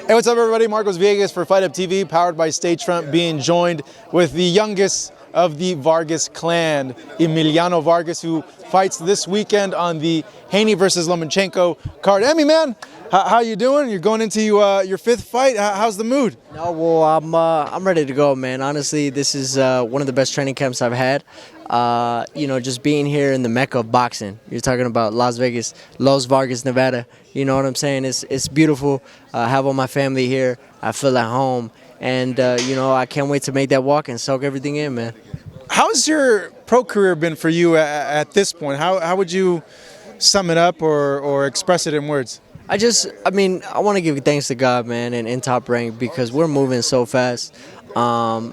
Hey, what's up, everybody? Marcos Villegas for Fight Up TV, powered by Stagefront, being joined with the youngest of the Vargas clan, Emiliano Vargas, who fights this weekend on the Haney versus Lomachenko card. Emmy, man, how you doing? You're going into your fifth fight. How's the mood? No, well, I'm ready to go, man. Honestly, this is one of the best training camps I've had. Just being here in the mecca of boxing. You're talking about Las Vegas, Los Vargas, Nevada. You know what I'm saying? It's beautiful. I have all my family here. I feel at home. And, I can't wait to make that walk and soak everything in, man. How's your pro career been for you at this point? How would you sum it up or express it in words? I want to give thanks to God, man, and in Top Rank, because we're moving so fast. I'll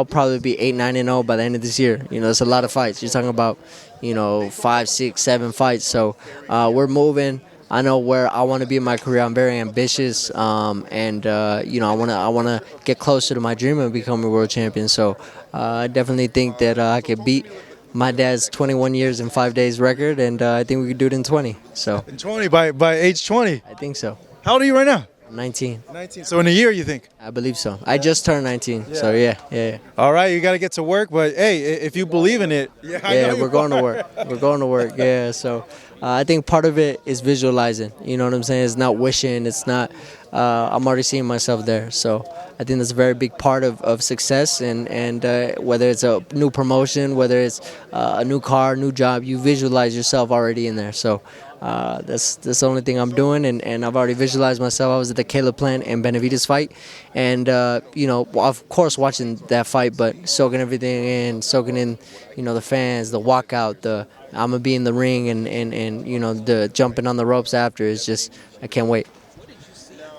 probably be 8-9-0 by the end of this year. It's a lot of fights. You're talking about, 5, 6, 7 fights. So we're moving. I know where I want to be in my career. I'm very ambitious, I want to get closer to my dream of becoming a world champion. So I definitely think that I could beat my dad's 21 years and 5 days record, and I think we could do it in 20. So in 20 by age 20. I think so. How old are you right now? 19. 19. So in a year, you think? I believe so. I just turned 19. Yeah. So yeah. All right, you got to get to work, but hey, if you believe in it, we're going to work. We're going to work. Yeah. So I think part of it is visualizing. You know what I'm saying? It's not wishing. It's not. I'm already seeing myself there. So I think that's a very big part of success. And whether it's a new promotion, whether it's a new car, new job, you visualize yourself already in there. So that's the only thing I'm doing, and I've already visualized myself. I was at the Caleb Plant and Benavidez fight, and of course watching that fight, but soaking everything in, soaking in, the fans, the walkout, I'm gonna be in the ring, and the jumping on the ropes after is just, I can't wait.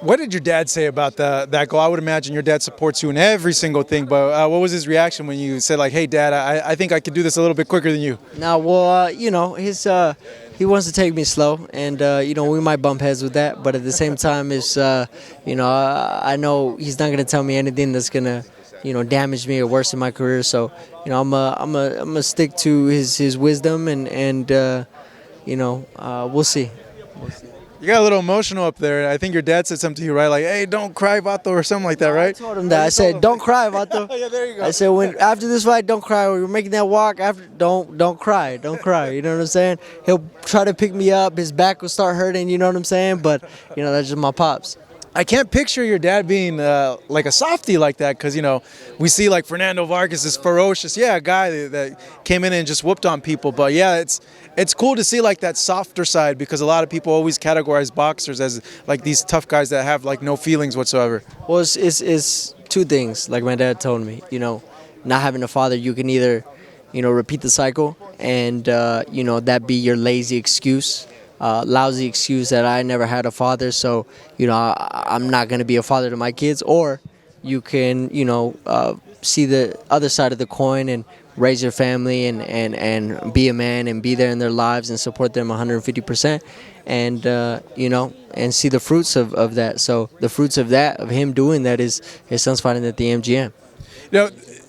What did your dad say about that goal? I would imagine your dad supports you in every single thing, but what was his reaction when you said, like, hey, Dad, I think I could do this a little bit quicker than you? No, well, he wants to take me slow, and, we might bump heads with that, but at the same time, I know he's not going to tell me anything that's going to, damage me or worsen my career, so, I'm gonna stick to his wisdom, and we'll see. You got a little emotional up there. I think your dad said something to you, right? Like, hey, don't cry, Vato, or something like that, right? I told him that. I said, don't cry, Vato. Yeah, there you go. I said, after this fight, don't cry. When you're making that walk, don't cry. Don't cry. You know what I'm saying? He'll try to pick me up. His back will start hurting, you know what I'm saying? But, that's just my pops. I can't picture your dad being like a softie like that, because, we see like Fernando Vargas is ferocious. Yeah, a guy that came in and just whooped on people. But yeah, it's cool to see like that softer side, because a lot of people always categorize boxers as like these tough guys that have like no feelings whatsoever. Well, it's two things, like my dad told me. Not having a father, you can either, repeat the cycle and, that be your lazy excuse. Lousy excuse that I never had a father, so I'm not going to be a father to my kids, or you can see the other side of the coin and raise your family and be a man and be there in their lives and support them 150%, and and see the fruits of that. So the fruits of him doing that is his son's fighting at the MGM.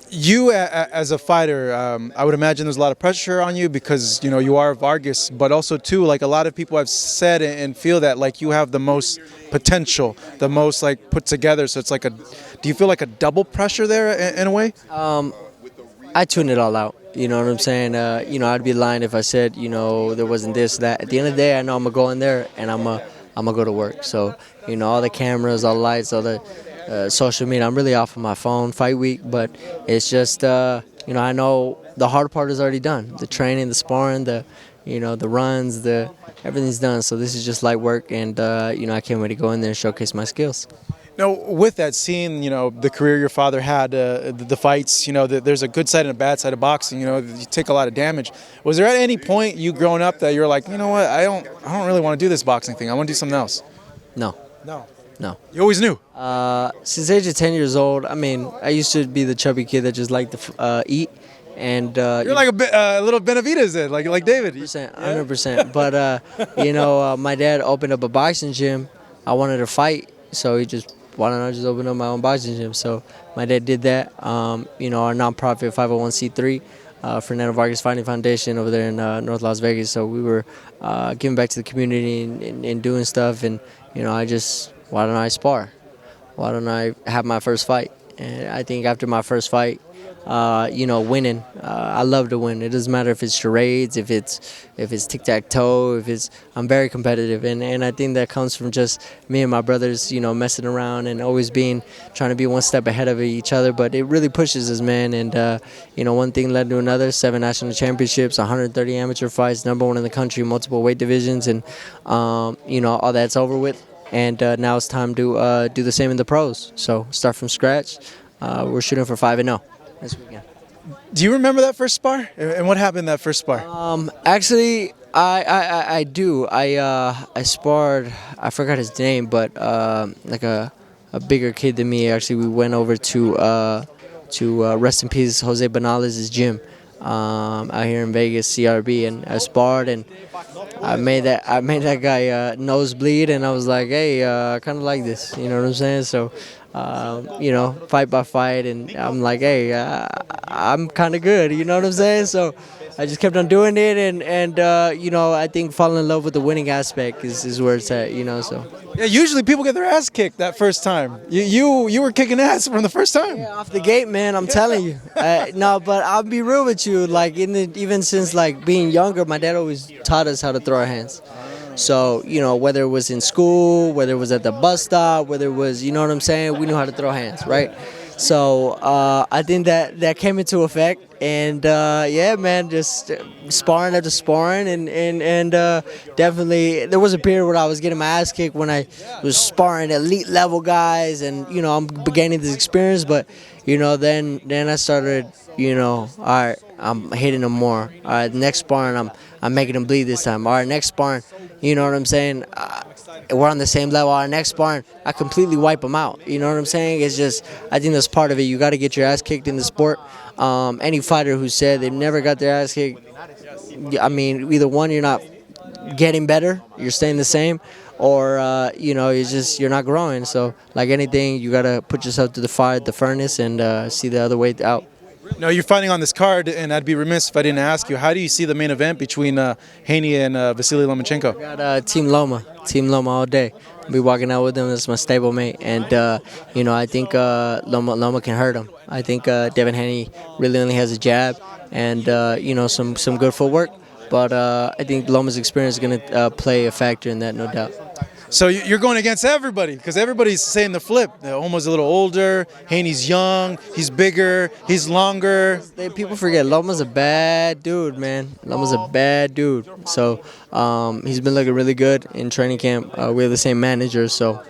You as a fighter, I would imagine there's a lot of pressure on you, because you are Vargas, but also too, like, a lot of people have said and feel that like you have the most potential, the most like put together. So it's like do you feel like a double pressure there in a way? I tune it all out. You know what I'm saying? I'd be lying if I said there wasn't this, that. At the end of the day, I know I'm gonna go in there and I'm gonna go to work. So all the cameras, all the lights, all the social media. I'm really off of my phone fight week, but it's just I know the hard part is already done. The training, the sparring, the runs, everything's done. So this is just light work, and I can't wait to go in there and showcase my skills. Now, with that, seeing the career your father had, the fights, there's a good side and a bad side of boxing. You take a lot of damage. Was there at any point you growing up that you're like, what, I don't really want to do this boxing thing. I want to do something else? No. No. You always knew? Since the age of 10 years old, I used to be the chubby kid that just liked to eat. And you're like a little Benavidez then, like David. 100%. But, my dad opened up a boxing gym. I wanted to fight, so why don't I just open up my own boxing gym? So my dad did that. Our nonprofit 501c3, Fernando Vargas Fighting Foundation over there in North Las Vegas. So we were giving back to the community and doing stuff. And, I just why don't I spar? Why don't I have my first fight? And I think after my first fight, winning. I love to win. It doesn't matter if it's charades, if it's tic tac toe, I'm very competitive, and I think that comes from just me and my brothers, messing around and always trying to be one step ahead of each other. But it really pushes us, man. And one thing led to another: 7 national championships, 130 amateur fights, #1 in the country, multiple weight divisions, and all that's over with. And now it's time to do the same in the pros. So start from scratch. We're shooting for 5-0 this weekend. Do you remember that first spar? And what happened in that first spar? Actually, I do. I sparred. I forgot his name, but like a bigger kid than me. Actually, we went over to rest in peace Jose Benales' gym out here in Vegas, CRB, and I sparred, and I made that guy nose bleed, and I was like, hey, I kind of like this. You know what I'm saying? So. Fight by fight, and I'm like, hey, I'm kind of good, you know what I'm saying? So I just kept on doing it, and I think falling in love with the winning aspect is where it's at, so. Yeah, usually people get their ass kicked that first time. You were kicking ass from the first time. Yeah, off the gate, man, I'm telling you. No, but I'll be real with you, like even since like being younger, my dad always taught us how to throw our hands. So, whether it was in school, whether it was at the bus stop, whether it was, you know what I'm saying, we knew how to throw hands, right? So I think that came into effect, and yeah, man, just sparring after sparring, and definitely there was a period where I was getting my ass kicked when I was sparring elite level guys, and I'm gaining this experience, but then I started, all right, I'm hitting them more. All right, next sparring, I'm making them bleed this time. All right, next sparring, you know what I'm saying? We're on the same level. Our next sparring, I completely wipe them out. You know what I'm saying? It's just, I think that's part of it. You got to get your ass kicked in the sport. Any fighter who said they've never got their ass kicked, I mean, either one, you're not getting better, you're staying the same, or you're not growing. So, like anything, you got to put yourself to the fire, the furnace, and see the other way out. No, you're fighting on this card, and I'd be remiss if I didn't ask you, how do you see the main event between Haney and Vasily Lomachenko? I got Team Loma all day. I'll be walking out with them. That's my stablemate, and I think Loma can hurt him. I think Devin Haney really only has a jab and some good footwork, but I think Loma's experience is going to play a factor in that, no doubt. So you're going against everybody, because everybody's saying the flip. Loma's a little older, Haney's young, he's bigger, he's longer. People forget Loma's a bad dude, man. Loma's a bad dude. So he's been looking really good in training camp. We have the same manager, so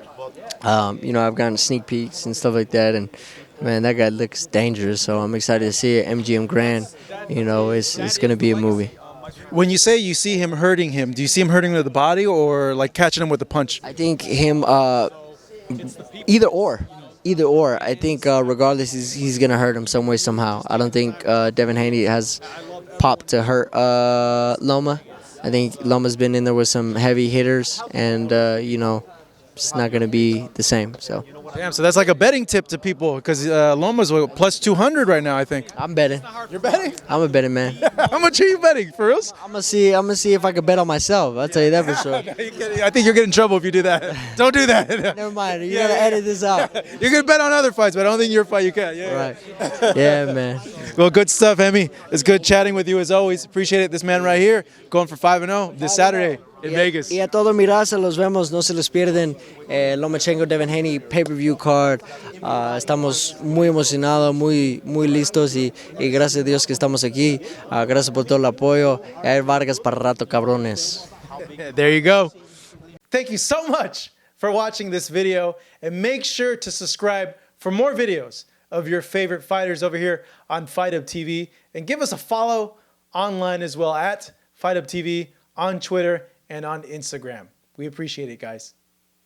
I've gotten sneak peeks and stuff like that, and man, that guy looks dangerous. So I'm excited to see it. MGM Grand, it's going to be a movie. When you say you see him hurting him, do you see him hurting him to the body or like catching him with a punch? I think him either or. I think regardless, he's going to hurt him some way, somehow. I don't think Devin Haney has popped to hurt Loma. I think Loma's been in there with some heavy hitters, and, it's not going to be the same. So. Damn, so that's like a betting tip to people, because Loma's plus 200 right now, I think. I'm betting. You're betting? I'm a betting man. How much are you betting, for reals? I'm gonna see if I can bet on myself. I'll tell you that for sure. I think you're getting in trouble if you do that. Don't do that. Never mind. You gotta edit this out. You can bet on other fights, but I don't think your fight you can. Yeah. Right. Yeah, man. Well, good stuff, Emi. It's good chatting with you as always. Appreciate it. This man right here going for 5-0 this Saturday in Vegas. Y a todo mi raza, los vemos, no se los pierden. Lomachenko, Devin Haney, pay-per-view card. Estamos muy emocionados, muy listos, y gracias a Dios que estamos aquí. Gracias por todo el apoyo. Y Vargas para rato, cabrones. There you go. Thank you so much for watching this video, and make sure to subscribe for more videos of your favorite fighters over here on Fight Up TV, and give us a follow online as well at Fight Up TV on Twitter and on Instagram. We appreciate it, guys.